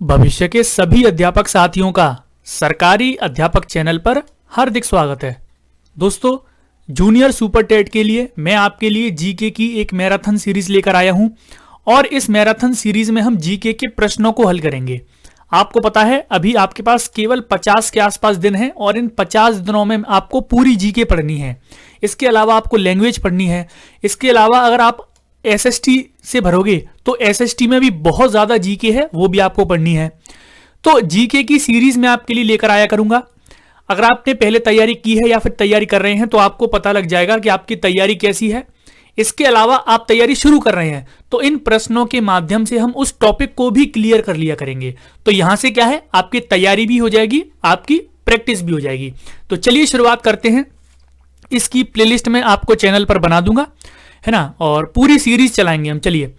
भविष्य के सभी अध्यापक साथियों का सरकारी अध्यापक चैनल पर हार्दिक स्वागत है। दोस्तों, जूनियर सुपर टेट के लिए मैं आपके लिए जीके की एक मैराथन सीरीज लेकर आया हूं और इस मैराथन सीरीज में हम जीके के प्रश्नों को हल करेंगे। आपको पता है अभी आपके पास केवल 50 के आसपास दिन है और इन 50 दिनों में आपको पूरी जीके पढ़नी है। इसके अलावा आपको लैंग्वेज पढ़नी है। इसके अलावा अगर आप एसएसटी से भरोगे तो एसएसटी में भी बहुत ज्यादा जीके है, वो भी आपको पढ़नी है। तो जीके की सीरीज मैं आपके लिए लेकर आया करूंगा। अगर आपने पहले तैयारी की है या फिर तैयारी कर रहे हैं तो आपको पता लग जाएगा कि आपकी तैयारी कैसी है। इसके अलावा आप तैयारी शुरू कर रहे हैं तो इन प्रश्नों के माध्यम से हम उस टॉपिक को भी क्लियर कर लिया करेंगे। तो यहां से क्या है, आपकी तैयारी भी हो जाएगी, आपकी प्रैक्टिस भी हो जाएगी। तो चलिए शुरुआत करते हैं। इसकी प्लेलिस्ट में आपको चैनल पर बना दूंगा, है ना, और पूरी सीरीज चलाएंगे हम। चलिए,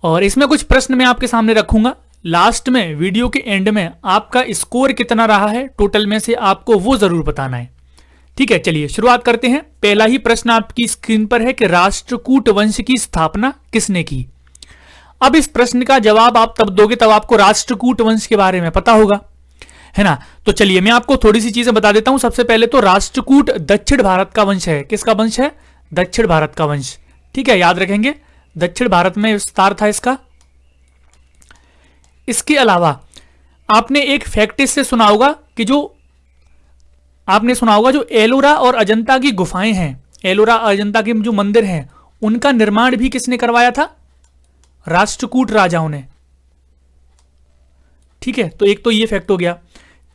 और इसमें कुछ प्रश्न मैं आपके सामने रखूंगा। लास्ट में वीडियो के एंड में आपका स्कोर कितना रहा है टोटल में से आपको वो जरूर बताना है। ठीक है, चलिए शुरुआत करते हैं। पहला ही प्रश्न आपकी स्क्रीन पर है कि राष्ट्रकूट वंश की स्थापना किसने की। अब इस प्रश्न का जवाब आप तब दोगे तब आपको राष्ट्रकूट वंश के बारे में पता होगा, है ना। तो चलिए मैं आपको थोड़ी सी चीजें बता देता हूं। सबसे पहले तो राष्ट्रकूट दक्षिण भारत का वंश है। किसका वंश है? दक्षिण भारत का वंश। ठीक है, याद रखेंगे, दक्षिण भारत में विस्तार था इसका। इसके अलावा आपने एक फैक्ट इससे सुना होगा कि जो एलोरा और अजंता की गुफाएं हैं, एलोरा अजंता के जो मंदिर हैं, उनका निर्माण भी किसने करवाया था? राष्ट्रकूट राजाओं ने। ठीक है, तो एक तो ये फैक्ट हो गया।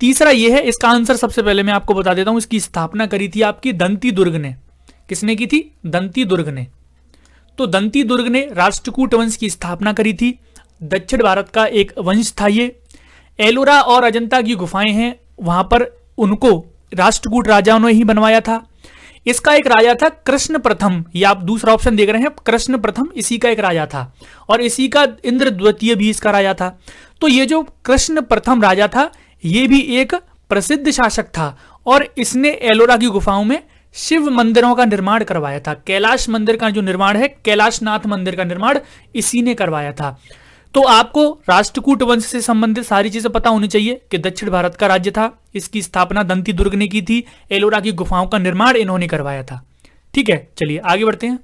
तीसरा ये है, इसका आंसर सबसे पहले मैं आपको बता देता हूं। इसकी स्थापना करी थी आपकी दंती दुर्ग ने। किसने की थी? दंती दुर्ग ने। तो दंती दुर्ग ने राष्ट्रकूट वंश की स्थापना करी थी। दक्षिण भारत का एक वंश था ये। एलोरा और अजंता की गुफाएं हैं, वहां पर उनको राष्ट्रकूट राजाओं ने ही बनवाया था। इसका एक राजा था कृष्ण प्रथम। ये आप दूसरा ऑप्शन देख रहे हैं, कृष्ण प्रथम इसी का एक राजा था और इसी का इंद्र द्वितीय भी इसका राजा था। तो ये जो कृष्ण प्रथम राजा था ये भी एक प्रसिद्ध शासक था और इसने एलोरा की गुफाओं में शिव मंदिरों का निर्माण करवाया था। कैलाश मंदिर का जो निर्माण है, कैलाशनाथ मंदिर का निर्माण इसी ने करवाया था। तो आपको राष्ट्रकूट वंश से संबंधित सारी चीजें पता होनी चाहिए कि दक्षिण भारत का राज्य था, इसकी स्थापना दंती दुर्ग ने की थी, एलोरा की गुफाओं का निर्माण इन्होंने करवाया था। ठीक है, चलिए आगे बढ़ते हैं।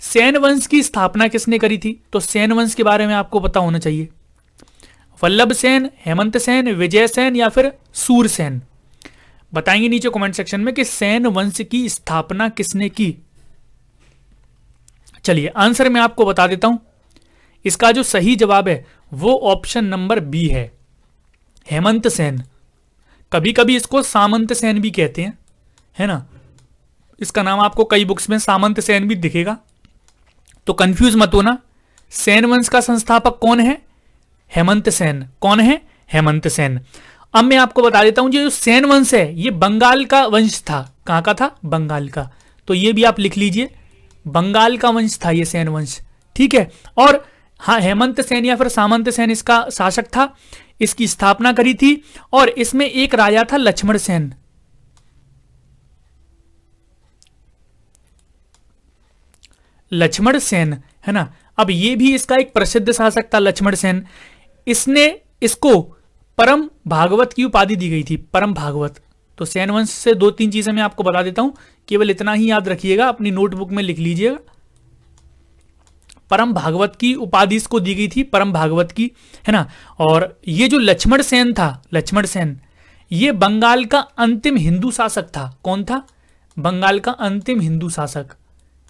सेन वंश की स्थापना किसने करी थी? तो सेन वंश के बारे में आपको पता होना चाहिए। वल्लभ सेन, हेमंत सेन, विजय सेन या फिर सूरसेन। बताएंगे नीचे कमेंट सेक्शन में कि सेन वंश की स्थापना किसने की। चलिए आंसर मैं आपको बता देता हूं। इसका जो सही जवाब है वो ऑप्शन नंबर बी है, हेमंत सेन। कभी कभी इसको सामंत सेन भी कहते हैं, है ना। इसका नाम आपको कई बुक्स में सामंत सेन भी दिखेगा, तो कंफ्यूज मत होना। सेन वंश का संस्थापक कौन है? हेमंत सेन। कौन है? हेमंत सेन। अब मैं आपको बता देता हूं, जो सेन वंश है ये बंगाल का वंश था। कहां का था? बंगाल का। तो ये भी आप लिख लीजिए, बंगाल का वंश था ये सेन वंश। ठीक है, और हाँ, हेमंत सेन या फिर सामंत सेन इसका शासक था। इसकी स्थापना करी थी और इसमें एक राजा था लक्ष्मण सेन। लक्ष्मण सेन, है ना। अब ये भी इसका एक प्रसिद्ध शासक था लक्ष्मण सेन। इसने इसको परम भागवत की उपाधि दी गई थी, परम भागवत। तो सेन वंश से दो तीन चीजें मैं आपको बता देता हूं, केवल इतना ही याद रखिएगा, अपनी नोटबुक में लिख लीजिएगा। परम भागवत की उपाधि इसको दी गई थी, परम भागवत की, है ना। और ये जो लक्ष्मण सेन था, लक्ष्मण सेन, ये बंगाल का अंतिम हिंदू शासक था। कौन था? बंगाल का अंतिम हिंदू शासक।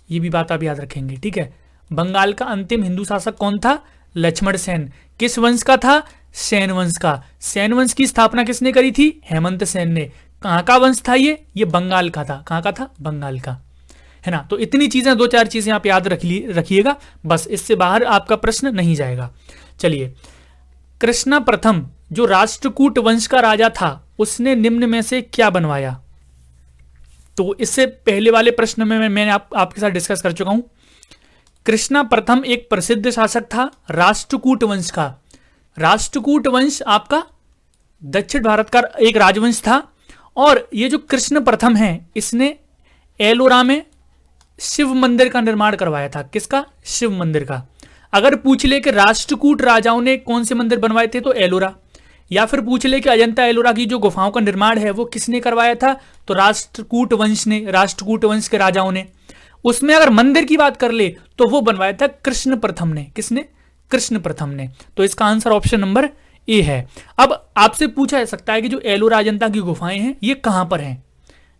ये भी बात आप याद रखेंगे, ठीक है। बंगाल का अंतिम हिंदू शासक कौन था? लक्ष्मण सेन। किस वंश का था? सेन वंश का। सेन वंश की स्थापना किसने करी थी? हेमंत सेन ने। कहां का वंश था ये बंगाल का था। कहां का था? बंगाल का, है ना। तो इतनी चीजें, दो चार चीजें आप याद रखिएगा, बस इससे बाहर आपका प्रश्न नहीं जाएगा। चलिए, कृष्णा प्रथम जो राष्ट्रकूट वंश का राजा था उसने निम्न में से क्या बनवाया? तो इससे पहले वाले प्रश्न में मैंने आपके साथ डिस्कस कर चुका हूं। कृष्णा प्रथम एक प्रसिद्ध शासक था राष्ट्रकूट वंश का। राष्ट्रकूट वंश आपका दक्षिण भारत का एक राजवंश था और ये जो कृष्ण प्रथम है इसने एलोरा में शिव मंदिर का निर्माण करवाया था। किसका? शिव मंदिर का। अगर पूछ ले कि राष्ट्रकूट राजाओं ने कौन से मंदिर बनवाए थे तो एलोरा, या फिर पूछ ले कि अजंता एलोरा की जो गुफाओं का निर्माण है वो किसने करवाया था तो राष्ट्रकूट वंश ने, राष्ट्रकूट वंश के राजाओं ने। उसमें अगर मंदिर की बात कर ले तो वो बनवाया था कृष्ण प्रथम ने। किसने? कृष्ण प्रथम ने। तो इसका आंसर ऑप्शन नंबर ए है। अब आपसे पूछा जा सकता है कि जो एलोरा अजंता की गुफाएं हैं ये कहां पर हैं,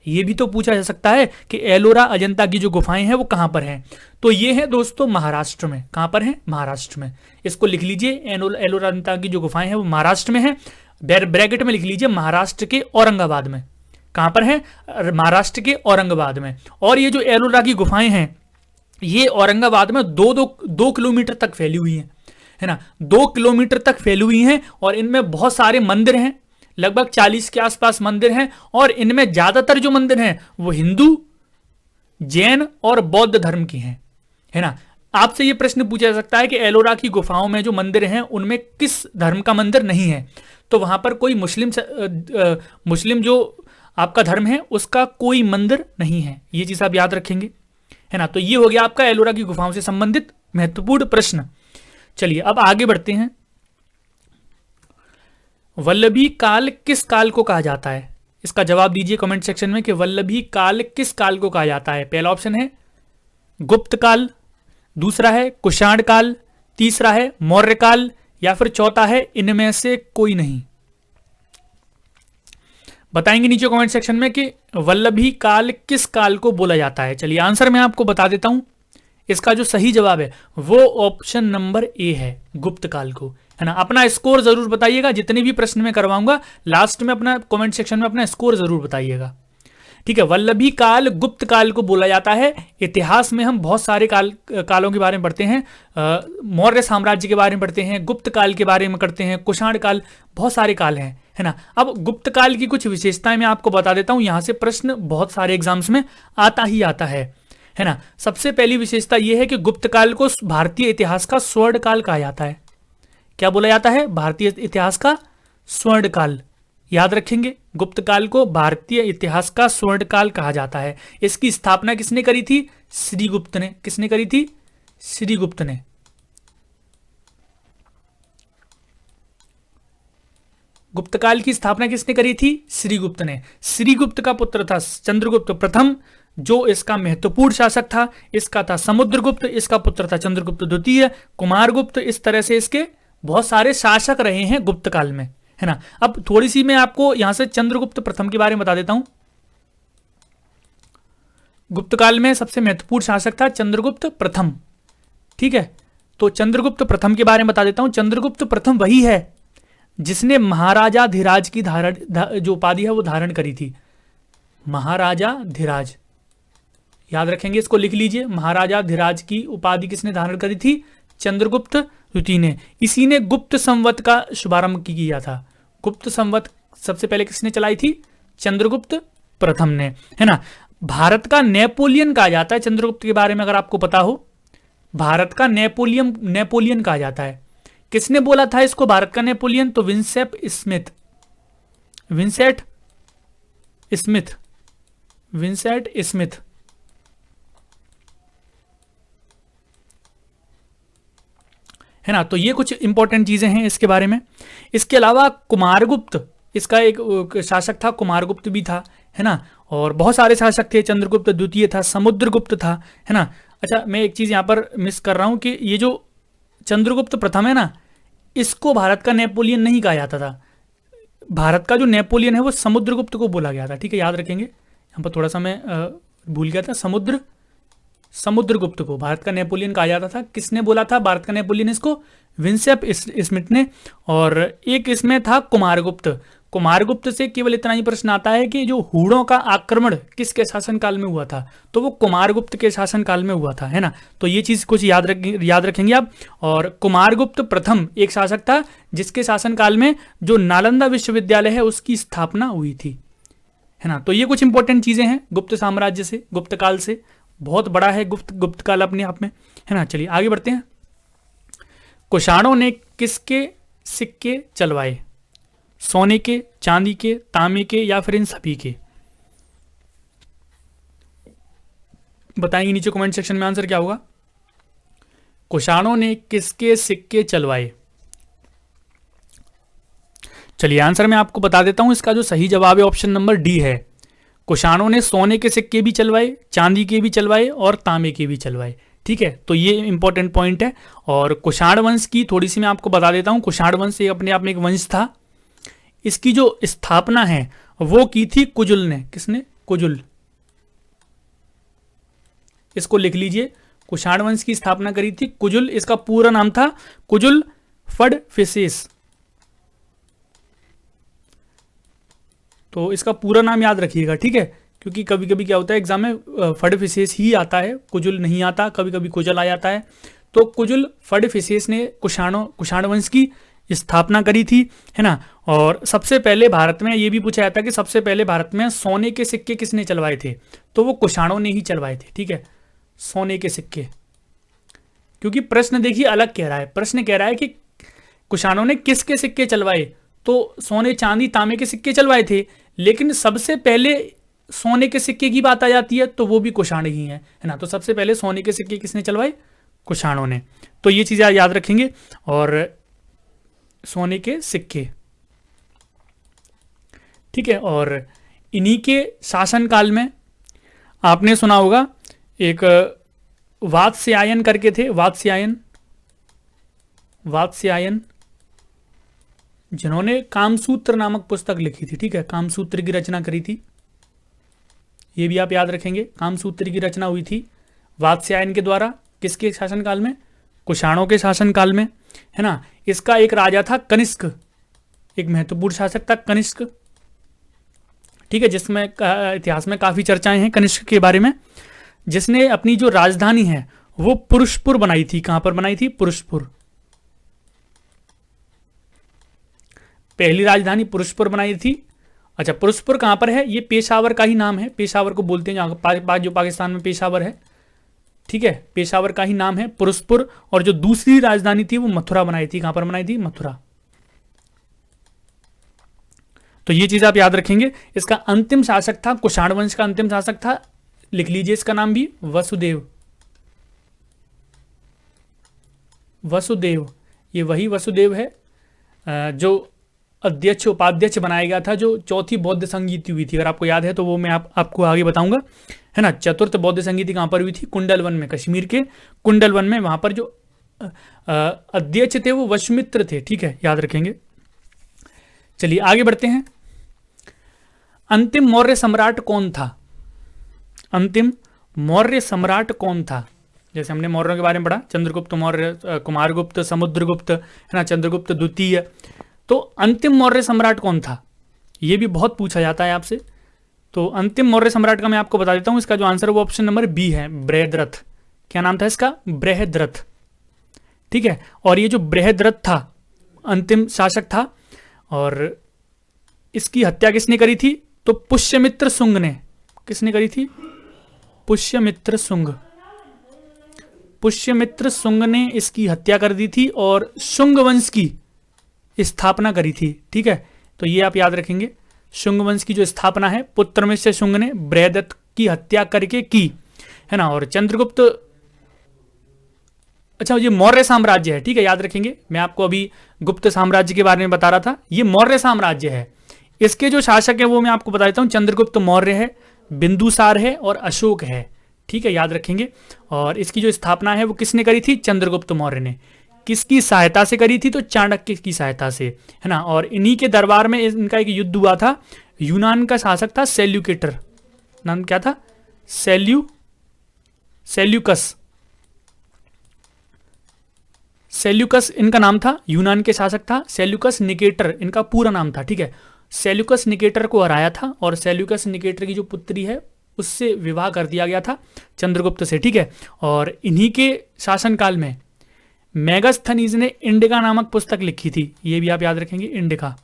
ये भी तो पूछा जा सकता है कि एलोरा अजंता की जो गुफाएं हैं वो कहां पर हैं। तो ये है दोस्तों महाराष्ट्र में। कहां पर है? महाराष्ट्र में। इसको लिख लीजिए, एलोरा अजंता की जो गुफाएं हैं वो महाराष्ट्र में है। ब्रैकेट में लिख लीजिए महाराष्ट्र के औरंगाबाद में। कहां पर है? महाराष्ट्र के औरंगाबाद में। और ये जो एलोरा की गुफाएं हैं ये औरंगाबाद में 2 किलोमीटर तक फैली हुई हैं, है ना, 2 किलोमीटर तक फैली हुई हैं। और इनमें बहुत सारे मंदिर हैं, लगभग 40 के आसपास मंदिर हैं। और इनमें ज्यादातर जो मंदिर हैं वो हिंदू, जैन और बौद्ध धर्म की हैं, है ना। आपसे ये प्रश्न पूछा जा सकता है कि एलोरा की गुफाओं में जो मंदिर हैं उनमें किस धर्म का मंदिर नहीं है, तो वहां पर कोई मुस्लिम जो आपका धर्म है उसका कोई मंदिर नहीं है। ये चीज आप याद रखेंगे, है ना। तो ये हो गया आपका एलोरा की गुफाओं से संबंधित महत्वपूर्ण प्रश्न। चलिए अब आगे बढ़ते हैं। वल्लभी काल किस काल को कहा जाता है? इसका जवाब दीजिए कमेंट सेक्शन में कि वल्लभी काल किस काल को कहा जाता है। पहला ऑप्शन है गुप्त काल, दूसरा है कुषाण काल, तीसरा है मौर्य काल, या फिर चौथा है इनमें से कोई नहीं। बताएंगे नीचे कमेंट सेक्शन में कि वल्लभी काल किस काल को बोला जाता है। चलिए आंसर मैं आपको बता देता हूं। इसका जो सही जवाब है वो ऑप्शन नंबर ए है, गुप्त काल को, है ना। अपना स्कोर जरूर बताइएगा, जितने भी प्रश्न मैं करवाऊंगा लास्ट में अपना कमेंट सेक्शन में अपना स्कोर जरूर बताइएगा, ठीक है। वल्लभी काल गुप्त काल को बोला जाता है। इतिहास में हम बहुत सारे कालों के बारे में पढ़ते हैं, मौर्य साम्राज्य के बारे में पढ़ते हैं, गुप्त काल के बारे में करते हैं, कुषाण काल, बहुत सारे काल हैं, है ना। अब गुप्त काल की कुछ विशेषताएं मैं आपको बता देता हूं, यहां से प्रश्न बहुत सारे एग्जाम्स में आता ही आता है ना। सबसे पहली विशेषता यह है कि गुप्त काल को भारतीय इतिहास का स्वर्ण काल कहा जाता है। क्या बोला जाता है? भारतीय इतिहास का स्वर्ण काल। याद रखेंगे, गुप्त काल को भारतीय इतिहास का स्वर्ण काल कहा जाता है। इसकी स्थापना किसने करी थी? श्रीगुप्त ने। किसने करी थी? श्रीगुप्त ने। गुप्त काल की स्थापना किसने करी थी? श्रीगुप्त ने। श्रीगुप्त का पुत्र था चंद्रगुप्त प्रथम, जो इसका महत्वपूर्ण शासक था। इसका था समुद्रगुप्त, इसका पुत्र था चंद्रगुप्त द्वितीय, कुमारगुप्त। इस तरह से इसके बहुत सारे शासक रहे हैं गुप्त काल में, है ना। अब थोड़ी सी मैं आपको यहां से चंद्रगुप्त प्रथम के बारे में बता देता हूं। गुप्त काल में सबसे महत्वपूर्ण शासक था चंद्रगुप्त प्रथम, ठीक है। तो चंद्रगुप्त प्रथम के बारे में बता देता हूं। चंद्रगुप्त प्रथम वही है जिसने महाराजाधिराज की जो उपाधि है वो धारण करी थी। महाराजाधिराज, याद रखेंगे, इसको लिख लीजिए। महाराजाधिराज की उपाधि किसने धारण करी थी? चंद्रगुप्त द्वितीय ने। इसी ने गुप्त संवत का शुभारंभ किया था। गुप्त संवत सबसे पहले किसने चलाई थी? चंद्रगुप्त प्रथम ने, है ना। भारत का नेपोलियन कहा जाता है चंद्रगुप्त के बारे में, अगर आपको पता हो, भारत का नेपोलियन कहा जाता है। किसने बोला था इसको भारत का नेपोलियन? तो विंसेंट स्मिथ, है ना। तो ये कुछ इंपॉर्टेंट चीजें हैं इसके बारे में। इसके अलावा कुमारगुप्त, इसका एक शासक था, कुमारगुप्त भी था, है ना। और बहुत सारे शासक थे, चंद्रगुप्त द्वितीय था, समुद्रगुप्त था, है ना। अच्छा, मैं एक चीज यहां पर मिस कर रहा हूं कि ये जो चंद्रगुप्त प्रथम है ना, इसको भारत का नेपोलियन नहीं कहा जाता था। भारत का जो नेपोलियन है वो समुद्रगुप्त को बोला गया था, ठीक है, याद रखेंगे। यहाँ पर थोड़ा सा मैं भूल गया था। समुद्रगुप्त को भारत का नेपोलियन कहा जाता था। किसने बोला था भारत का नेपोलियन इसको? विंसेंट स्मिथ ने। और एक इसमें था कुमारगुप्त। कुमारगुप्त से केवल इतना ही प्रश्न आता है कि जो हूणों का आक्रमण किसके शासनकाल में हुआ था, तो वो कुमारगुप्त के शासनकाल में हुआ था, है ना। तो ये चीज कुछ याद रखेंगे आप। और कुमारगुप्त प्रथम एक शासक था जिसके शासनकाल में जो नालंदा विश्वविद्यालय है उसकी स्थापना हुई थी, है ना। तो ये कुछ इंपॉर्टेंट चीजें हैं गुप्त साम्राज्य से, गुप्त काल से। बहुत बड़ा है गुप्त काल अपने आप में, है ना। चलिए आगे बढ़ते हैं। कुषाणों ने किसके सिक्के चलवाए? सोने के, चांदी के, तांबे के, या फिर इन सभी के? बताएंगे नीचे कमेंट सेक्शन में आंसर क्या होगा। कुषाणों ने किसके सिक्के चलवाए? चलिए आंसर मैं आपको बता देता हूं, इसका जो सही जवाब है ऑप्शन नंबर डी है। कुषाणों ने सोने के सिक्के भी चलवाए, चांदी के भी चलवाए और तांबे के भी चलवाए। ठीक है, तो ये इंपॉर्टेंट पॉइंट है। और कुषाण वंश की थोड़ी सी मैं आपको बता देता हूं। कुषाण वंश अपने आप में एक वंश था। इसकी जो स्थापना है वो की थी कुजुल ने। किसने? कुजुल। इसको लिख लीजिए, कुषाण वंश की स्थापना करी थी कुजुल। इसका पूरा नाम था कुजुल फडफिसेस। तो इसका पूरा नाम याद रखिएगा, ठीक है, क्योंकि कभी कभी क्या होता है एग्जाम में फडफिसेस ही आता है, कुजुल नहीं आता, कभी कभी कुजल आ जाता है। तो कुजुल फडफिसेस ने कुषाण वंश की स्थापना करी थी, है ना। और सबसे पहले भारत में ये भी पूछा जाता है कि सबसे पहले भारत में सोने के सिक्के किसने चलवाए थे? तो वो कुषाणों ने ही चलवाए थे। ठीक है, सोने के सिक्के, क्योंकि प्रश्न देखिए अलग कह रहा है। प्रश्न कह रहा है कि कुषाणों ने किसके सिक्के चलवाए? तो सोने चांदी तांबे के सिक्के चलवाए थे, लेकिन सबसे पहले सोने के सिक्के की बात आ जाती है तो वो भी कुषाण ही है ना। तो सबसे पहले सोने के सिक्के किसने चलवाए? कुषाणों ने। तो ये चीजें याद रखेंगे। और सोने के सिक्के, ठीक है। और इन्हीं के शासनकाल में आपने सुना होगा एक वात्स्यायन करके थे, वात्स्यायन, जिन्होंने कामसूत्र नामक पुस्तक लिखी थी। ठीक है, कामसूत्र की रचना करी थी। ये भी आप याद रखेंगे, कामसूत्र की रचना हुई थी वात्स्यायन के द्वारा। किसके शासनकाल में? कुषाणों के शासनकाल में, है ना। इसका एक राजा था कनिष्क, एक महत्वपूर्ण शासक था कनिष्क। ठीक है, जिसमें इतिहास में काफी चर्चाएं हैं कनिष्क के बारे में, जिसने अपनी जो राजधानी है वो पुरुषपुर बनाई थी। कहां पर बनाई थी? पुरुषपुर। पहली राजधानी पुरुषपुर बनाई थी। अच्छा, पुरुषपुर कहां पर है? ये पेशावर का ही नाम है। पेशावर को बोलते हैं जहां जो पाकिस्तान में पेशावर है। ठीक है, पेशावर का ही नाम है पुरुषपुर। और जो दूसरी राजधानी थी वो मथुरा बनाई थी। कहां पर बनाई थी? मथुरा। तो ये चीज आप याद रखेंगे। इसका अंतिम शासक था, कुषाण वंश का अंतिम शासक था, लिख लीजिए इसका नाम भी, वसुदेव। वसुदेव, ये वही वसुदेव है जो अध्यक्ष उपाध्यक्ष बनाया गया था, जो चौथी बौद्ध संगीति हुई थी। अगर आपको याद है तो वो मैं आपको आगे बताऊंगा, है ना। चतुर्थ बौद्ध संगीति कहां पर हुई थी? कुंडलवन में, कश्मीर के कुंडलवन में। वहां पर जो अध्यक्ष थे वो वशमित्र थे। ठीक है, याद रखेंगे। चलिए आगे बढ़ते हैं। अंतिम मौर्य सम्राट कौन था? अंतिम मौर्य सम्राट कौन था? जैसे हमने मौर्यों के बारे में पढ़ा, चंद्रगुप्त मौर्य, कुमारगुप्त, समुद्रगुप्त, है ना, चंद्रगुप्त द्वितीय। तो अंतिम मौर्य सम्राट कौन था? यह भी बहुत पूछा जाता है आपसे। तो अंतिम मौर्य सम्राट का मैं आपको बता देता हूं। इसका जो आंसर है वो ऑप्शन नंबर बी है, बृहद्रथ। क्या नाम था इसका? बृहद्रथ। ठीक है, और ये जो बृहद्रथ था अंतिम शासक था, और इसकी हत्या किसने करी थी? तो पुष्यमित्र शुंग ने। किसने करी थी? पुष्यमित्र शुंग। पुष्यमित्र शुंग ने इसकी हत्या कर दी थी और शुंग वंश की स्थापना करी थी। ठीक है, तो ये आप याद रखेंगे। शुंग वंश की जो स्थापना है पुत्रमिश्र शुंग ने बृहद्रथ की हत्या करके की, है ना। और चंद्रगुप्त, अच्छा ये मौर्य साम्राज्य है। ठीक है, याद रखेंगे। मैं आपको अभी गुप्त साम्राज्य के बारे में बता रहा था, ये मौर्य साम्राज्य है। इसके जो शासक है वो मैं आपको बता देता हूं। चंद्रगुप्त मौर्य है, बिंदुसार है और अशोक है। ठीक है, याद रखेंगे। और इसकी जो स्थापना है वो किसने करी थी? चंद्रगुप्त मौर्य ने। किसकी सहायता से करी थी? तो चाणक्य की सहायता से, है ना। और इन्हीं के दरबार में इनका एक युद्ध हुआ था। यूनान का शासक था सेल्यूकेटर। नाम क्या था? सेल्यूकस इनका नाम था। यूनान के शासक था सेल्यूकस निकेटर, इनका पूरा नाम था। ठीक है, सेल्यूकस निकेटर को हराया था और सेल्यूकस निकेटर की जो पुत्री है उससे विवाह कर दिया गया था चंद्रगुप्त से। ठीक है, और इन्हीं के शासनकाल में मेगास्थनीज ने इंडिका नामक पुस्तक लिखी थी। ये भी आप याद रखेंगे, इंडिका।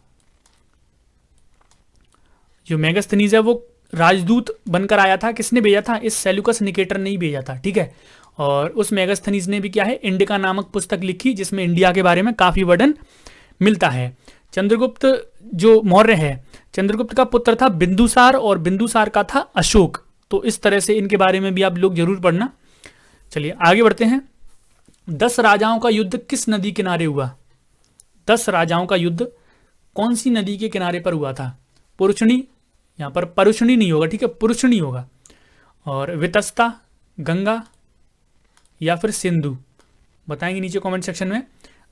जो मेगास्थनीज है वो राजदूत बनकर आया था। किसने भेजा था? इस सेल्यूकस निकेटर ने ही भेजा था। ठीक है, और उस मेगास्थनीज ने भी क्या है? इंडिका नामक पुस्तक लिखी, जिसमें इंडिया के बारे में काफी वर्णन मिलता है। चंद्रगुप्त जो मौर्य है, चंद्रगुप्त का पुत्र था बिंदुसार और बिंदुसार का था अशोक। तो इस तरह से इनके बारे में भी आप लोग जरूर पढ़ना। चलिए आगे बढ़ते हैं। 10 राजाओं का युद्ध किस नदी किनारे हुआ? 10 राजाओं का युद्ध कौन सी नदी के किनारे पर हुआ था? पुरुषणी, यहाँ पर परुषणी नहीं होगा, ठीक है, पुरुषणी होगा। और वितस्ता, गंगा या फिर सिंधु, बताएंगे नीचे कमेंट सेक्शन में।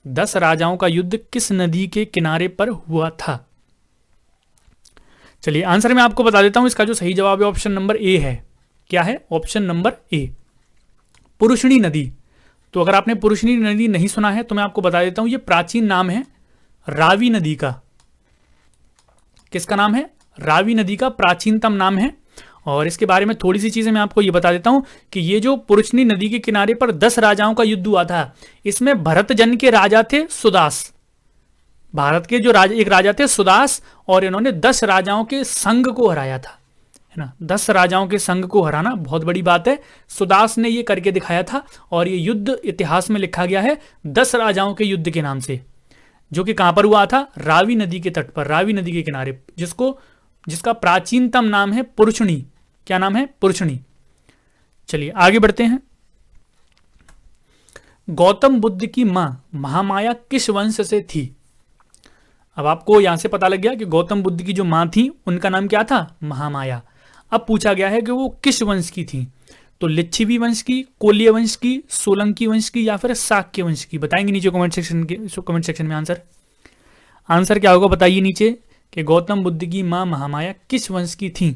10 राजाओं का युद्ध किस नदी के किनारे पर हुआ था? चलिए आंसर मैं आपको बता देता हूं। इसका जो सही जवाब है ऑप्शन नंबर ए है। क्या है? ऑप्शन नंबर ए, पुरुषणी नदी। तो अगर आपने पुरुषणी नदी नहीं सुना है तो मैं आपको बता देता हूं, ये प्राचीन नाम है रावी नदी का। किसका नाम है? रावी नदी का प्राचीनतम नाम है। और इसके बारे में थोड़ी सी चीजें मैं आपको ये बता देता हूं कि ये जो पुरुषनी नदी के किनारे पर 10 राजाओं का युद्ध हुआ था, इसमें भरत जन के राजा थे सुदास। भारत के जो एक राजा थे सुदास, और इन्होंने 10 राजाओं के संघ को हराया था, है ना। 10 राजाओं के संघ को हराना बहुत बड़ी बात है। सुदास ने ये करके दिखाया था और ये युद्ध इतिहास में लिखा गया है 10 राजाओं के युद्ध के नाम से, जो कि कहां पर हुआ था? रावी नदी के तट पर, रावी नदी के किनारे, जिसका प्राचीनतम नाम है पुरुषणी। क्या नाम है? पुरुषणी। चलिए आगे बढ़ते हैं। गौतम बुद्ध की मां महामाया किस वंश से थी? अब आपको यहां से पता लग गया कि गौतम बुद्ध की जो मां थी उनका नाम क्या था? महामाया। अब पूछा गया है कि वो किस वंश की थी, तो लिच्छवी वंश की, कोल्य वंश की, सोलंकी वंश की या फिर शाक्य वंश की? बताएंगे नीचे कमेंट सेक्शन में आंसर क्या होगा, बताइए नीचे कि गौतम बुद्ध की मां महामाया किस वंश की थी।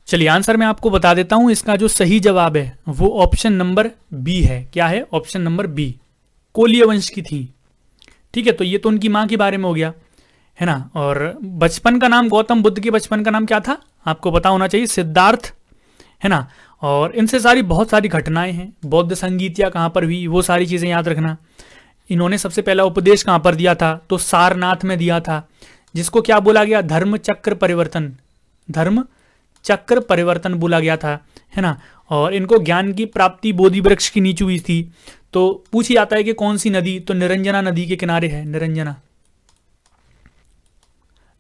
चलिए आंसर मैं आपको बता देता हूं। इसका जो सही जवाब है वो ऑप्शन नंबर बी है। क्या है? ऑप्शन नंबर बी, कोल्य वंश की थी। ठीक है, तो ये तो उनकी मां के बारे में हो गया, है ना। और बचपन का नाम, गौतम बुद्ध के बचपन का नाम क्या था? आपको पता होना चाहिए, सिद्धार्थ, है ना। और इनसे बहुत सारी घटनाएं हैं। बौद्ध संगीतिया कहां पर हुई, वो सारी चीजें याद रखना। इन्होंने सबसे पहला उपदेश कहां पर दिया था? तो सारनाथ में दिया था, जिसको क्या बोला गया? धर्म चक्र परिवर्तन, धर्म चक्र परिवर्तन बोला गया था, है ना। और इनको ज्ञान की प्राप्ति बोधि वृक्ष की नीचे हुई थी। तो पूछ जाता है कि कौन सी नदी, तो निरंजना नदी के किनारे है, निरंजना,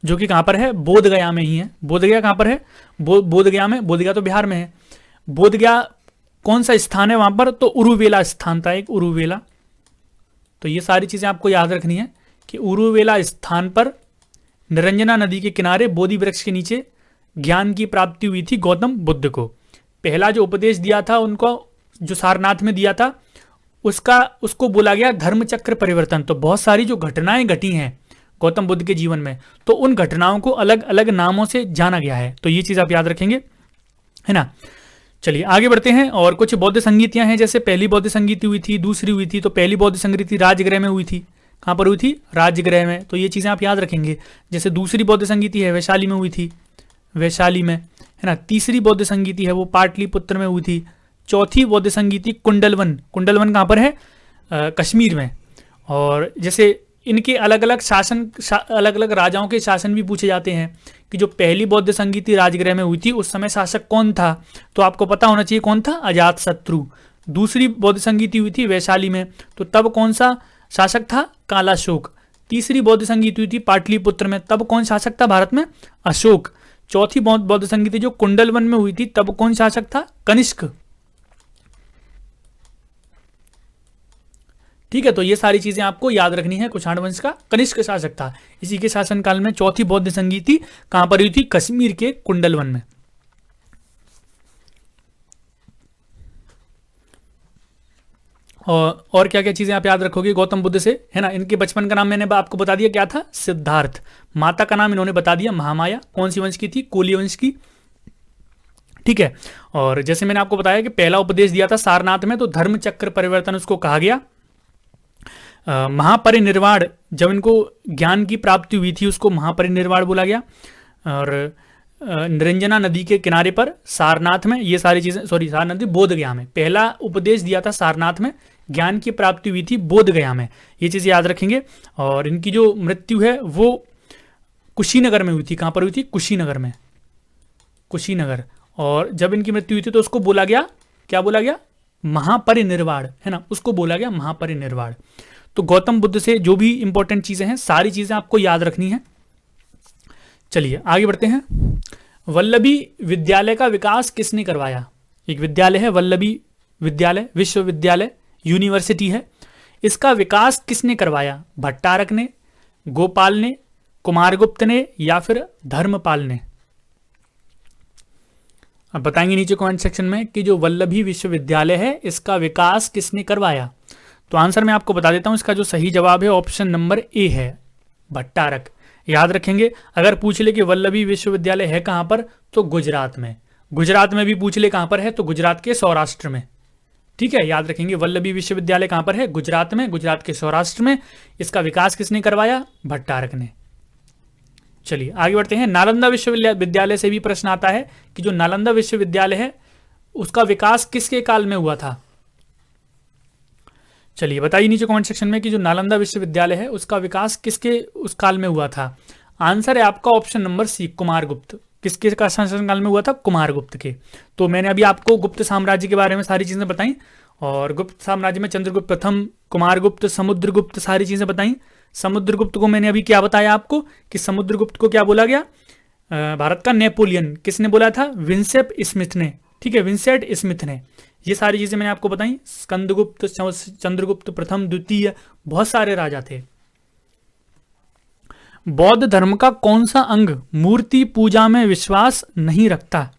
जो कि कहां पर है? बोधगया में ही है। बोधगया कहां पर है? बोधगया में। बोधगया तो बिहार में है। बोधगया कौन सा स्थान है वहां पर? तो उरुवेला स्थान था एक, उरुवेला। तो ये सारी चीजें आपको याद रखनी है कि उरुवेला स्थान पर निरंजना नदी के किनारे बोधि वृक्ष के नीचे ज्ञान की प्राप्ति हुई थी गौतम बुद्ध को। पहला जो उपदेश दिया था उनको, जो सारनाथ में दिया था, उसको बोला गया धर्म चक्र परिवर्तन। तो बहुत सारी जो घटनाएं घटी हैं गौतम बुद्ध के जीवन में, तो उन घटनाओं को अलग अलग नामों से जाना गया है। तो ये चीज आप याद रखेंगे, है ना। चलिए आगे बढ़ते हैं। और कुछ बौद्ध संगीतियां हैं, जैसे पहली बौद्ध संगीति हुई थी, दूसरी हुई थी। तो पहली बौद्ध संगीति राजगृह में हुई थी। कहां पर हुई थी? राजगृह में। तो ये चीजें आप याद रखेंगे। जैसे दूसरी बौद्ध संगीति है वैशाली में हुई थी, वैशाली में, है ना। तीसरी बौद्ध संगीति है वो पाटलिपुत्र में हुई थी। चौथी बौद्ध संगीति कुंडलवन, कुंडलवन कहां पर है? कश्मीर में। और जैसे इनके अलग अलग शासन, अलग अलग राजाओं के शासन भी पूछे जाते हैं कि जो पहली बौद्ध संगीति राजगृह में हुई थी उस समय शासक कौन था? तो आपको पता होना चाहिए कौन था? अजातशत्रु। दूसरी बौद्ध संगीति हुई थी वैशाली में, तो तब कौन सा शासक था? कालाशोक। तीसरी बौद्ध संगीति हुई थी पाटलिपुत्र में, तब कौन शासक था भारत में? अशोक। चौथी बौद्ध संगीति जो कुंडलवन में हुई थी, तब कौन शासक था? कनिष्क। ठीक है, तो ये सारी चीजें आपको याद रखनी है। कुषाण वंश का कनिष्क शासक था। इसी के शासनकाल में चौथी बौद्ध संगीति कहां पर हुई थी? कश्मीर के कुंडलवन में। और क्या क्या चीजें आप याद रखोगे गौतम बुद्ध से, है ना। इनके बचपन का नाम मैंने आपको बता दिया, क्या था? सिद्धार्थ। माता का नाम इन्होंने बता दिया महामाया। कौन सी वंश की थी? कोली वंश की। ठीक है, और जैसे मैंने आपको बताया कि पहला उपदेश दिया था सारनाथ में, तो धर्म चक्र परिवर्तन उसको कहा गया। महापरिनिर्वाण, जब इनको ज्ञान की प्राप्ति हुई थी उसको महापरिनिर्वाण बोला गया। और निरंजना नदी के किनारे पर सारनाथ में, ये सारी चीजें, सॉरी सारनाथ, बोधगया में पहला उपदेश दिया था सारनाथ में, ज्ञान की प्राप्ति हुई थी बोधगया में। ये चीजें याद रखेंगे। और इनकी जो मृत्यु है वो कुशीनगर में हुई थी। कहां पर हुई थी? कुशीनगर में, कुशीनगर। और जब इनकी मृत्यु हुई थी तो उसको बोला गया, क्या बोला गया? महापरिनिर्वाण, है ना, उसको बोला गया महापरिनिर्वाण। तो गौतम बुद्ध से जो भी इंपॉर्टेंट चीजें हैं सारी चीजें आपको याद रखनी है। चलिए आगे बढ़ते हैं। वल्लभी विद्यालय का विकास किसने करवाया? एक विद्यालय है वल्लभी विद्यालय, विश्वविद्यालय, यूनिवर्सिटी है। इसका विकास किसने करवाया? भट्टारक ने, गोपाल ने, कुमारगुप्त ने या फिर धर्मपाल ने? अब बताएंगे नीचे कमेंट सेक्शन में कि जो वल्लभी विश्वविद्यालय है इसका विकास किसने करवाया। तो आंसर मैं आपको बता देता हूं, इसका जो सही जवाब है ऑप्शन नंबर ए है, भट्टारक। याद रखेंगे, अगर पूछ ले कि वल्लभी विश्वविद्यालय है कहां पर, तो गुजरात में। गुजरात में भी पूछ ले कहां पर है, तो गुजरात के सौराष्ट्र में। ठीक है, याद रखेंगे वल्लभी विश्वविद्यालय कहां पर है, गुजरात में, गुजरात के सौराष्ट्र में। इसका विकास किसने करवाया? भट्टारक ने। चलिए आगे बढ़ते हैं। नालंदा विश्वविद्यालय से भी प्रश्न आता है कि जो नालंदा विश्वविद्यालय है उसका विकास किसके काल में हुआ था? चलिए बताइए नीचे कमेंट सेक्शन में कि जो नालंदा विश्वविद्यालय है उसका विकास किसके उस काल में हुआ था। आंसर है आपका ऑप्शन नंबर सी, कुमारगुप्त। किसके का शासनकाल में हुआ था? कुमारगुप्त के। तो मैंने अभी आपको गुप्त साम्राज्य के बारे में सारी चीजें बताई, और गुप्त साम्राज्य में चंद्रगुप्त प्रथम, कुमारगुप्त, समुद्रगुप्त, सारी चीजें बताई। समुद्रगुप्त को मैंने अभी क्या बताया आपको कि समुद्रगुप्त को क्या बोला गया? भारत का नेपोलियन। किसने बोला था? विंसेप स्मिथ ने। ठीक है, विंसेंट स्मिथ ने। ये सारी चीजें मैंने आपको बताई। स्कंदगुप्त, चंद्रगुप्त प्रथम, द्वितीय, बहुत सारे राजा थे। बौद्ध धर्म का कौन सा अंग मूर्ति पूजा में विश्वास नहीं रखता?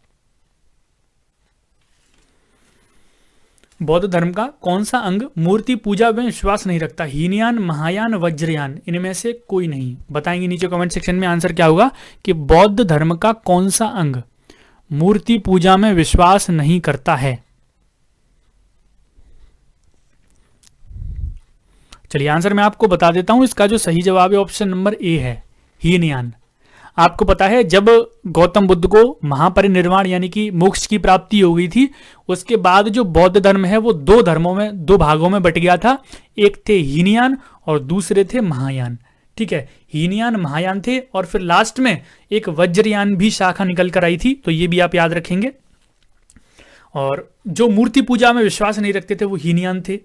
बौद्ध धर्म का कौन सा अंग मूर्ति पूजा में विश्वास नहीं रखता? हीनयान, महायान, वज्रयान, इनमें से कोई नहीं। बताएंगे नीचे कमेंट सेक्शन में आंसर क्या होगा कि बौद्ध धर्म का कौन सा अंग मूर्ति पूजा में विश्वास नहीं करता है। चलिए आंसर मैं आपको बता देता हूं, इसका जो सही जवाब है ऑप्शन नंबर ए है, हीनयान। आपको पता है जब गौतम बुद्ध को महापरिनिर्वाण यानी कि मोक्ष की प्राप्ति हो गई थी, उसके बाद जो बौद्ध धर्म है वो दो धर्मों में, दो भागों में बट गया था। एक थे हीनयान और दूसरे थे महायान। ठीक है, हीनयान, महायान थे, और फिर लास्ट में एक वज्रयान भी शाखा निकल कर आई थी, तो ये भी आप याद रखेंगे। और जो मूर्ति पूजा में विश्वास नहीं रखते थे वो हीनयान थे,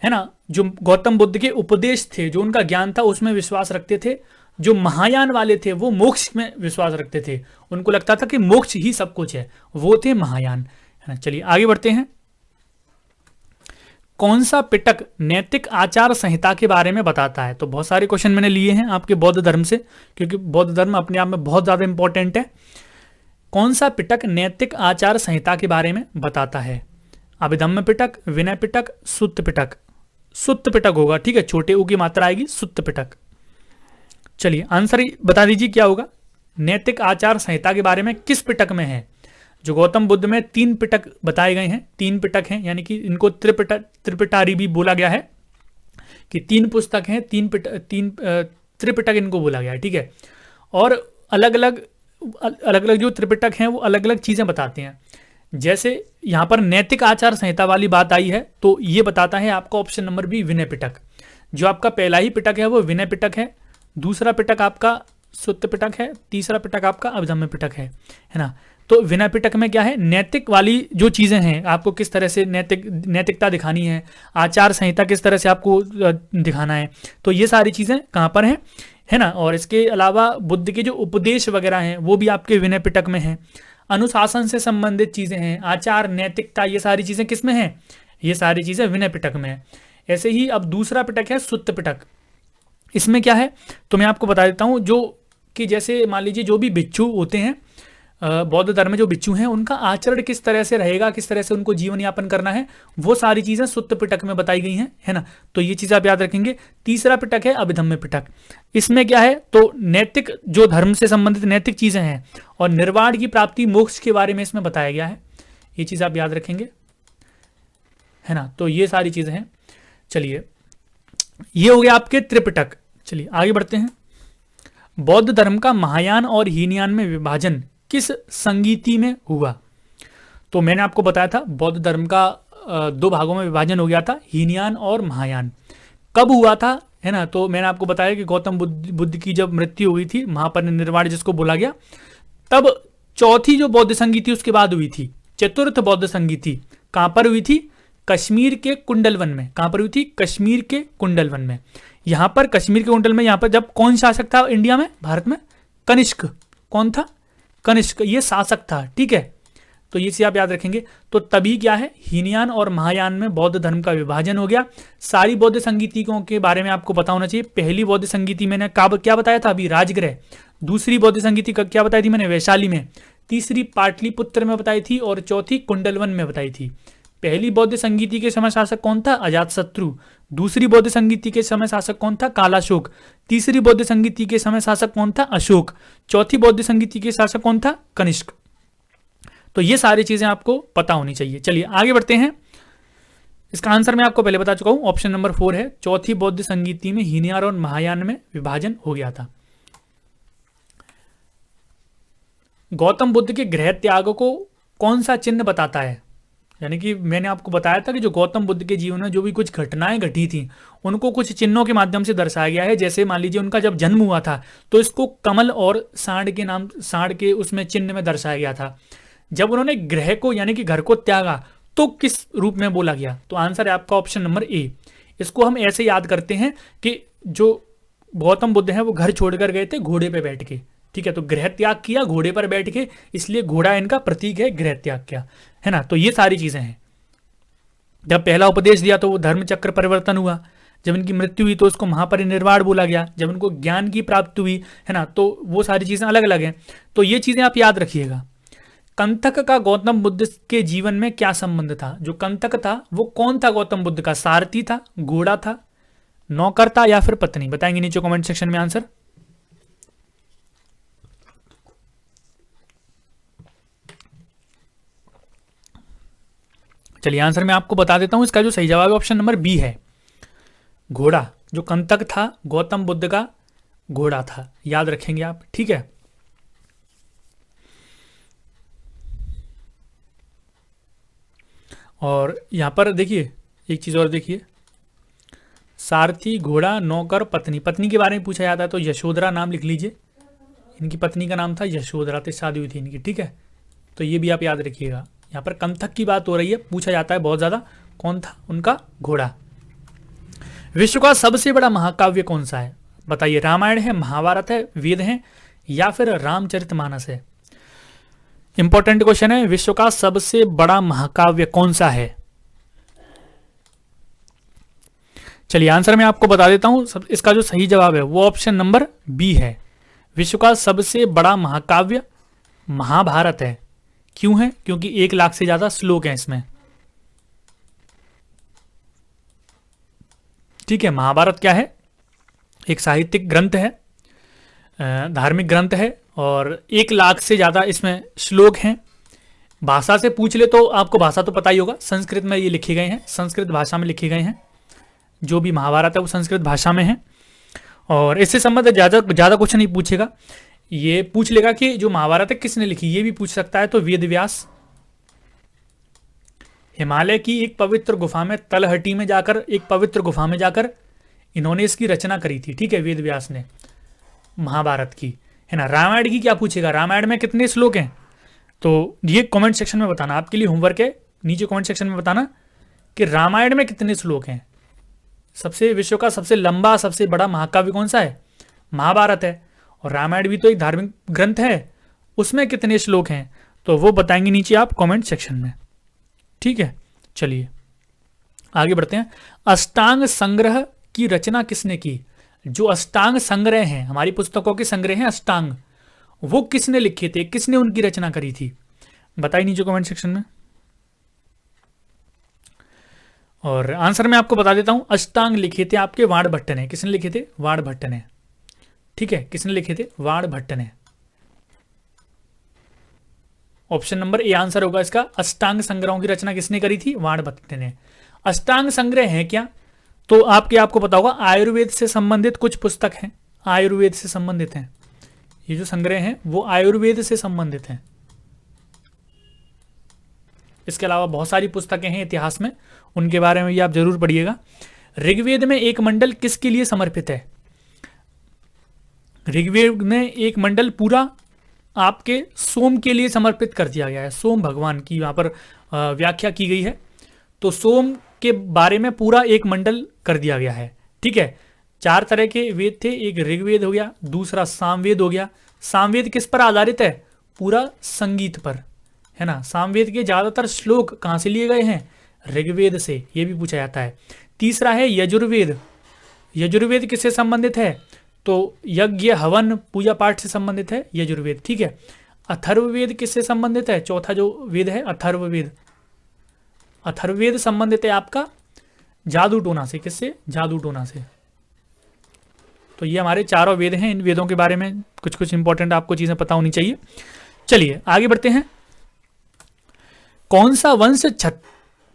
है ना। जो गौतम बुद्ध के उपदेश थे, जो उनका ज्ञान था, उसमें विश्वास रखते थे। जो महायान वाले थे वो मोक्ष में विश्वास रखते थे, उनको लगता था कि मोक्ष ही सब कुछ है, वो थे महायान, है ना। चलिए आगे बढ़ते हैं। कौन सा पिटक नैतिक आचार संहिता के बारे में बताता है? तो बहुत सारे क्वेश्चन मैंने लिए हैं आपके बौद्ध धर्म से, क्योंकि बौद्ध धर्म अपने आप में बहुत ज्यादा इंपॉर्टेंट है। कौन सा पिटक नैतिक आचार संहिता के बारे में बताता है? अभिधम्म पिटक, विनय पिटक, सुत्त पिटक। सुत्त पिटक होगा, ठीक है, छोटे ऊ की मात्रा आएगी, सुत्त पिटक। चलिए आंसर बता दीजिए क्या होगा। नैतिक आचार संहिता के बारे में किस पिटक में है? जो गौतम बुद्ध में 3 पिटक बताए गए हैं, 3 पिटक हैं, यानी कि इनको त्रिपिटारी भी बोला गया है, कि 3 पुस्तक हैं, 3 त्रिपिटक इनको बोला गया है। ठीक है, और अलग अलग जो त्रिपिटक हैं वो अलग अलग चीजें बताते हैं। जैसे यहां पर नैतिक आचार संहिता वाली बात आई है, तो ये बताता है आपका option number B, Vinaya Pitaka. जो आपका पहला ही पिटक है वो विनय पिटक है, दूसरा पिटक आपका सुत्त पिटक है, तीसरा पिटक आपका अभिधम्म पिटक है ना। तो विनय पिटक में क्या है? नैतिक वाली जो चीजें हैं, आपको किस तरह से नैतिकता दिखानी है, आचार संहिता किस तरह से आपको दिखाना है, तो ये सारी चीजें कहां पर है ना। और इसके अलावा बुद्ध के जो उपदेश वगैरह हैं वो भी आपके विनय पिटक में है। अनुशासन से संबंधित चीजें हैं, आचार, नैतिकता, ये सारी चीजें किस में हैं? ये सारी चीजें विनय पिटक में है। ऐसे ही अब दूसरा पिटक है सुत्त पिटक। इसमें क्या है तो मैं आपको बता देता हूं, जो कि जैसे मान लीजिए जो भी भिक्षु होते हैं बौद्ध धर्म में, जो भिक्षु हैं उनका आचरण किस तरह से रहेगा, किस तरह से उनको जीवन यापन करना है, वो सारी चीजें सुत्त पिटक में बताई गई हैं, है ना। तो ये चीज आप याद रखेंगे। तीसरा पिटक है अभिधम्म पिटक। इसमें क्या है तो नैतिक, जो धर्म से संबंधित नैतिक चीजें हैं और निर्वाण की प्राप्ति, मोक्ष के बारे में इसमें बताया गया है। ये चीज आप याद रखेंगे, है ना। तो ये सारी चीजें हैं। चलिए ये हो गया आपके त्रिपिटक। चलिए आगे बढ़ते हैं। बौद्ध धर्म का महायान और हीनयान में विभाजन किस संगीति में हुआ? तो मैंने आपको बताया था बौद्ध धर्म का 2 भागों में विभाजन हो गया था, हीनयान और महायान। कब हुआ था, है ना। तो मैंने आपको बताया कि गौतम बुद्ध की जब मृत्यु हो गई थी, महापरिनिर्वाण जिसको बोला गया, तब चौथी जो बौद्ध संगीति उसके बाद हुई थी, चतुर्थ बौद्ध संगीति। कहां पर हुई थी? कश्मीर के कुंडलवन में। कहां पर हुई थी? कश्मीर के कुंडलवन में। यहां पर कश्मीर के कुंडल में, यहां पर जब कौन शासक था इंडिया में, भारत में? कनिष्क। कौन था? कनिष्क, ये शासक था। ठीक है, तो ये चीज आप याद रखेंगे। तो तभी क्या है, हीनयान और महायान में बौद्ध धर्म का विभाजन हो गया। सारी बौद्ध संगीतिकों के बारे में आपको पता होना चाहिए। पहली बौद्ध संगीति मैंने क्या बताया था अभी, राजगृह। दूसरी बौद्ध संगीति क्या बताई थी मैंने, वैशाली में। तीसरी पाटलिपुत्र में बताई थी, और चौथी कुंडलवन में बताई थी। पहली बौद्ध संगीति के समय शासक कौन था, अजातशत्रु। दूसरी बौद्ध संगीति के समय शासक कौन था, कालाशोक। तीसरी बौद्ध संगीति के समय शासक कौन था, अशोक। चौथी बौद्ध संगीति के शासक कौन था, कनिष्क। तो ये सारी चीजें आपको पता होनी चाहिए। चलिए आगे बढ़ते हैं। इसका आंसर मैं आपको पहले बता चुका हूं, ऑप्शन नंबर 4 है। चौथी बौद्ध संगीति में हीनयान और महायान में विभाजन हो गया था। गौतम बुद्ध के गृह त्याग को कौन सा चिन्ह बताता है, यानी कि मैंने आपको बताया था कि जो गौतम बुद्ध के जीवन में जो भी कुछ घटनाएं घटी थी उनको कुछ चिन्हों के माध्यम से दर्शाया गया है। जैसे मान लीजिए उनका जब जन्म हुआ था तो इसको कमल और सांड के उसमें चिन्ह में दर्शाया गया था। जब उन्होंने गृह को यानी कि घर को त्यागा तो किस रूप में बोला गया, तो आंसर है आपका ऑप्शन नंबर ए। इसको हम ऐसे याद करते हैं कि जो गौतम बुद्ध हैं वो घर छोड़कर गए थे घोड़े पे बैठ के, ठीक है। तो गृह त्याग किया घोड़े पर बैठ के, इसलिए घोड़ा इनका प्रतीक है गृह त्याग किया, है ना। तो ये सारी चीजें हैं। जब पहला उपदेश दिया तो वो धर्म चक्र परिवर्तन हुआ। जब इनकी मृत्यु हुई तो उसको महापरिनिर्वाण बोला गया। जब उनको ज्ञान की प्राप्ति हुई, है ना, तो वो सारी चीजें अलग अलग हैं। तो ये चीजें आप याद रखिएगा। कंथक का गौतम बुद्ध के जीवन में क्या संबंध था। जो कंथक था वो कौन था गौतम बुद्ध का, सारथी था, घोड़ा था, नौकर था या फिर पत्नी, बताएंगे नीचे कमेंट सेक्शन में आंसर। चलिए आंसर मैं आपको बता देता हूं। इसका जो सही जवाब है ऑप्शन नंबर बी है, घोड़ा। जो कंतक था गौतम बुद्ध का घोड़ा था, याद रखेंगे आप, ठीक है। और यहां पर देखिए एक चीज और देखिए, सारथी, घोड़ा, नौकर, पत्नी। पत्नी के बारे में पूछा जाता है तो यशोधरा नाम लिख लीजिए। इनकी पत्नी का नाम था यशोधरा, तो शादी हुई थी इनकी, ठीक है। तो ये भी आप याद रखिएगा। यहाँ पर कंथक की बात हो रही है, पूछा जाता है बहुत ज्यादा, कौन था उनका घोड़ा। विश्व का सबसे बड़ा महाकाव्य कौन सा है, बताइए। रामायण है, महाभारत है, वेद है या फिर रामचरितमानस है। इंपॉर्टेंट क्वेश्चन है, विश्व का सबसे बड़ा महाकाव्य कौन सा है। चलिए आंसर मैं आपको बता देता हूं। इसका जो सही जवाब है वो ऑप्शन नंबर बी है। विश्व का सबसे बड़ा महाकाव्य महाभारत है। क्यों है, क्योंकि 1 लाख से ज्यादा श्लोक हैं इसमें, ठीक है। महाभारत क्या है, एक साहित्यिक ग्रंथ है, धार्मिक ग्रंथ है, और 1 लाख से ज्यादा इसमें श्लोक हैं। भाषा से पूछ ले तो आपको भाषा तो पता ही होगा, संस्कृत में ये लिखे गए हैं, संस्कृत भाषा में लिखे गए हैं। जो भी महाभारत है वो संस्कृत भाषा में है। और इससे संबंधित ज्यादा कुछ नहीं पूछेगा। ये पूछ लेगा कि जो महाभारत है किसने लिखी, ये भी पूछ सकता है। तो वेद व्यास हिमालय की एक पवित्र गुफा में, तलहटी में जाकर, एक पवित्र गुफा में जाकर इन्होंने इसकी रचना करी थी, ठीक है, वेद व्यास ने महाभारत की, है ना। रामायण की क्या पूछेगा, रामायण में कितने श्लोक हैं, तो ये कमेंट सेक्शन में बताना, आपके लिए होमवर्क है। नीचे कमेंट सेक्शन में बताना कि रामायण में कितने श्लोक हैं। विश्व का सबसे लंबा सबसे बड़ा महाकाव्य कौन सा है, महाभारत है। और रामायण भी तो एक धार्मिक ग्रंथ है, उसमें कितने श्लोक हैं तो वो बताएंगे नीचे आप कमेंट सेक्शन में, ठीक है। चलिए आगे बढ़ते हैं। अष्टांग संग्रह की रचना किसने की। जो अष्टांग संग्रह हैं, हमारी पुस्तकों के संग्रह हैं अष्टांग, वो किसने लिखे थे, किसने उनकी रचना करी थी, बताइए नीचे कमेंट सेक्शन में। और आंसर मैं आपको बता देता हूं, अष्टांग लिखे थे आपके वाणभट्ट ने। किसने लिखे थे, वाणभट्ट ने, ठीक है। किसने लिखे थे, वाणभट्ट ने। ऑप्शन नंबर ए आंसर होगा इसका। अष्टांग संग्रहों की रचना किसने करी थी, वाणभट्ट ने। अष्टांग संग्रह है क्या, तो आपको पता होगा आयुर्वेद से संबंधित कुछ पुस्तक हैं, आयुर्वेद से संबंधित हैं। ये जो संग्रह हैं वो आयुर्वेद से संबंधित हैं। इसके अलावा बहुत सारी पुस्तकें हैं इतिहास में, उनके बारे में भी आप जरूर पढ़िएगा। ऋग्वेद में एक मंडल किसके लिए समर्पित है। ऋग्वेद में एक मंडल पूरा आपके सोम के लिए समर्पित कर दिया गया है। सोम भगवान की यहाँ पर व्याख्या की गई है, तो सोम के बारे में पूरा एक मंडल कर दिया गया है, ठीक है। 4 तरह के वेद थे, एक ऋग्वेद हो गया, दूसरा सामवेद हो गया। सामवेद किस पर आधारित है, पूरा संगीत पर, है ना। सामवेद के ज्यादातर श्लोक कहाँ से लिए गए हैं? ऋग्वेद से, ये भी पूछा जाता है। तीसरा है यजुर्वेद। यजुर्वेद किससे संबंधित है? तो यज्ञ हवन पूजा पाठ से संबंधित है यजुर्वेद, ठीक है। अथर्ववेद किससे संबंधित है? चौथा जो वेद है अथर्ववेद। अथर्ववेद संबंधित है आपका जादू टोना से। किससे? जादू टोना से। तो ये हमारे चारों वेद हैं। इन वेदों के बारे में कुछ कुछ इंपॉर्टेंट आपको चीजें पता होनी चाहिए। चलिए आगे बढ़ते हैं। कौन सा वंश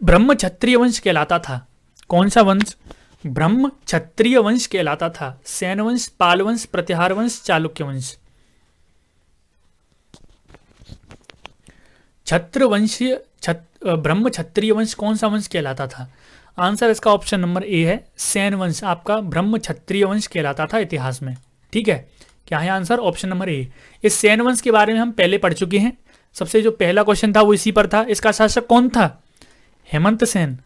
ब्रह्म क्षत्रिय वंश कहलाता था? कौन सा वंश ब्रह्म क्षत्रिय वंश कहलाता था? सैन वंश, पाल वंश, प्रतिहार वंश, चालुक्य वंश। छत्रवंशीय ब्रह्म क्षत्रिय वंश कौन सा वंश कहलाता था? आंसर इसका ऑप्शन नंबर ए है, सैन वंश आपका ब्रह्म क्षत्रिय वंश कहलाता था इतिहास में, ठीक है। क्या है आंसर? Option number A. इस सैन वंश के बारे में हम पहले पढ़ चुके हैं। सबसे जो पहला क्वेश्चन था वो इसी पर था। इसका शासक कौन था? हेमंत सेन।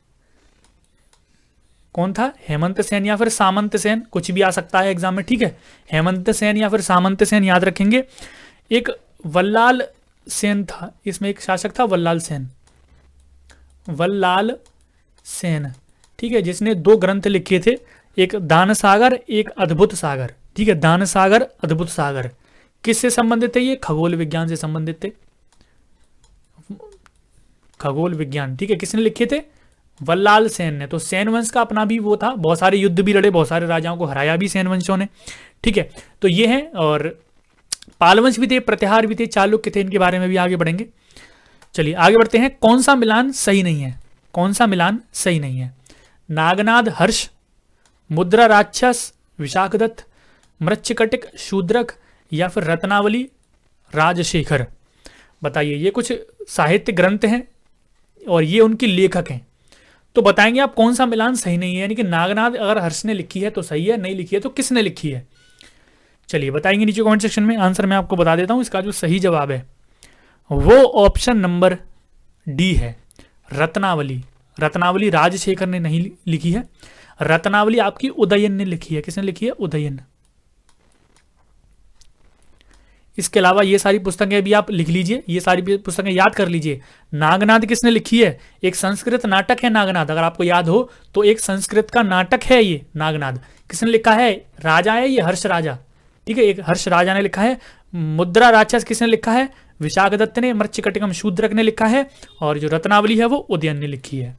कौन था? हेमंत सेन या फिर सामंत सेन, कुछ भी आ सकता है एग्जाम में, ठीक है। हेमंत सेन या फिर सामंत सेन याद रखेंगे। एक वल्लाल सेन था, इसमें एक शासक था वल्लाल सेन। वल्लाल सेन, ठीक है, जिसने 2 ग्रंथ लिखे थे, एक दान सागर, एक अद्भुत सागर, ठीक है। दान सागर, अद्भुत सागर किससे संबंधित है? ये खगोल विज्ञान से संबंधित थे। खगोल विज्ञान, ठीक है। किसने लिखे थे? वल्लाल सेन ने। तो सेन वंश का अपना भी वो था, बहुत सारे युद्ध भी लड़े, बहुत सारे राजाओं को हराया भी सेन वंशों ने, ठीक है। तो ये है। और पालवंश भी थे, प्रतिहार भी थे, चालुक्य थे, इनके बारे में भी आगे बढ़ेंगे। चलिए आगे बढ़ते हैं। कौन सा मिलान सही नहीं है? कौन सा मिलान सही नहीं है? नागनाद हर्ष, मुद्रा राक्षस विशाखदत्त, मृच्छकटिक शूद्रक, या फिर रत्नावली राजशेखर। बताइए, ये कुछ साहित्य ग्रंथ हैं और ये उनके लेखक हैं, तो बताएंगे आप कौन सा मिलान सही नहीं है। यानी कि नागनाद अगर हर्ष ने लिखी है तो सही है, नहीं लिखी है तो किसने लिखी है? चलिए बताएंगे नीचे कमेंट सेक्शन में। आंसर मैं आपको बता देता हूं। इसका जो सही जवाब है वो ऑप्शन नंबर डी है, रत्नावली। रत्नावली राजशेखर ने नहीं लिखी है, रत्नावली आपकी उदयन ने लिखी है। किसने लिखी है? उदयन। इसके अलावा ये सारी पुस्तकें भी आप लिख लीजिए, ये सारी पुस्तकें याद कर लीजिए। नागनाद किसने लिखी है? एक संस्कृत नाटक है नागनाद, अगर आपको याद हो तो एक संस्कृत का नाटक है ये नागनाद। किसने लिखा है? राजा है ये, हर्ष राजा, ठीक है, एक हर्ष राजा ने लिखा है। मुद्रा राक्षस किसने लिखा है? विशाखदत्त ने। मृच्छकटिकम शूद्रक ने लिखा है। और जो रत्नावली है वो उदयन ने लिखी है,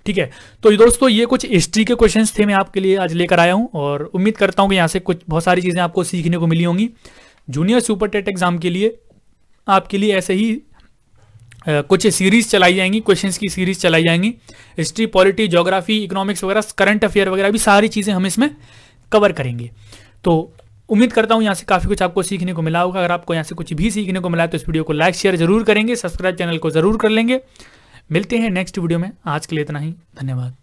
ठीक है। तो दोस्तों ये कुछ हिस्ट्री के क्वेश्चंस थे, मैं आपके लिए आज लेकर आया हूं और उम्मीद करता हूं कि यहाँ से कुछ बहुत सारी चीजें आपको सीखने को मिली होंगी। जूनियर सुपर टेट एग्जाम के लिए आपके लिए ऐसे ही कुछ सीरीज चलाई जाएंगी, क्वेश्चंस की सीरीज चलाई जाएंगी। हिस्ट्री, पॉलिटी, ज्योग्राफी, इकोनॉमिक्स वगैरह, करंट अफेयर वगैरह भी सारी चीज़ें हम इसमें कवर करेंगे। तो उम्मीद करता हूँ यहाँ से काफ़ी कुछ आपको सीखने को मिला होगा। अगर आपको यहाँ से कुछ भी सीखने को मिला है तो इस वीडियो को लाइक शेयर जरूर करेंगे, सब्सक्राइब चैनल को जरूर कर लेंगे। मिलते हैं नेक्स्ट वीडियो में। आज के लिए इतना ही, धन्यवाद।